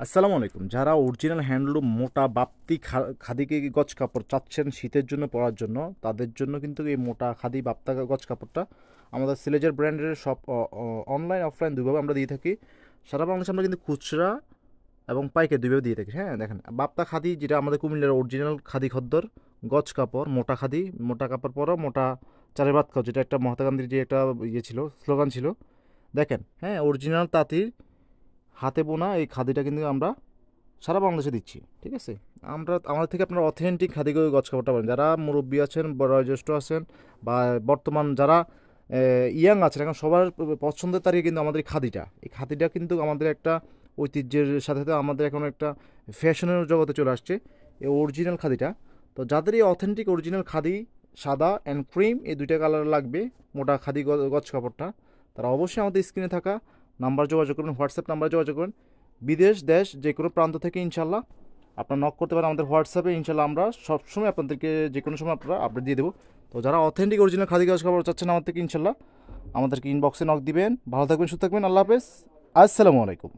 আসসালামু আলাইকুম। যারা অরিজিনাল হ্যান্ডলুম মোটা বাপ্তি খাদিকে গজ কাপড় চাচ্ছেন শীতের জন্য পরার জন্য, তাদের জন্য কিন্তু এই মোটা খাদি বাপ্তা গজ কাপড়টা আমাদের সিলেজের ব্র্যান্ডের সব অনলাইন অফলাইন দুইভাবে আমরা দিয়ে থাকি। সারা বাংলাদেশে আমরা কিন্তু খুচরা এবং পাইকারি দুইভাবে দিয়ে থাকি। হ্যাঁ, দেখেন বাপ্তা খাদি যেটা আমাদের কুমিল্লার অরিজিনাল খাদি খদ্দর গজ কাপড়, মোটা খাদি, মোটা কাপড় পরো মোটা চালের ভাত খাও, যেটা একটা মহাত্মা গান্ধীর যে একটা ইয়ে ছিল, স্লোগান ছিল। দেখেন, হ্যাঁ, অরিজিনাল তাঁতির হাতে বোনা এই খাদিটা কিন্তু আমরা সারা বাংলাদেশে দিচ্ছি। ঠিক আছে, আমরা আমাদের থেকে আপনারা অথেন্টিক খাদি গজ কাপড়টা পাবেন। যারা মুরব্বী আছেন, বয়োজ্যেষ্ঠ আছেন, বা বর্তমান যারা ইয়াং আছেন, এখন সবার পছন্দের তারিখে কিন্তু আমাদের এই খাদিটা কিন্তু আমাদের একটা ঐতিহ্যের সাথে সাথে আমাদের এখন একটা ফ্যাশনের জগতে চলে আসছে এই অরিজিনাল খাদিটা। তো যাদের এই অথেন্টিক অরিজিনাল খাদি, সাদা অ্যান্ড ক্রিম, এই দুইটা কালার লাগবে মোটা খাদি গজ কাপড়টা, তারা অবশ্যই আমাদের স্ক্রিনে থাকা নাম্বার যোগাযোগ করবেন, হোয়াটসঅ্যাপ নাম্বার যোগাযোগ করবেন। বিদেশ দেশ যে কোনো প্রান্ত থেকে ইনশাল্লাহ আপনারা নক করতে পারেন আমাদের হোয়াটসঅ্যাপে। ইনশাল্লাহ আমরা সবসময় আপনাদেরকে যে কোনো সময় আপনারা আপডেট দিয়ে দেবো। তো যারা অথেন্টিক অরিজিনাল খাদি কাজ খাবার চাচ্ছেন আমার থেকে, ইনশাল্লাহ আমাদেরকে ইনবক্সে নক দিবেন। ভালো থাকবেন, সুস্থ থাকবেন। আল্লাহ হাফেজ, আসসালামু আলাইকুম।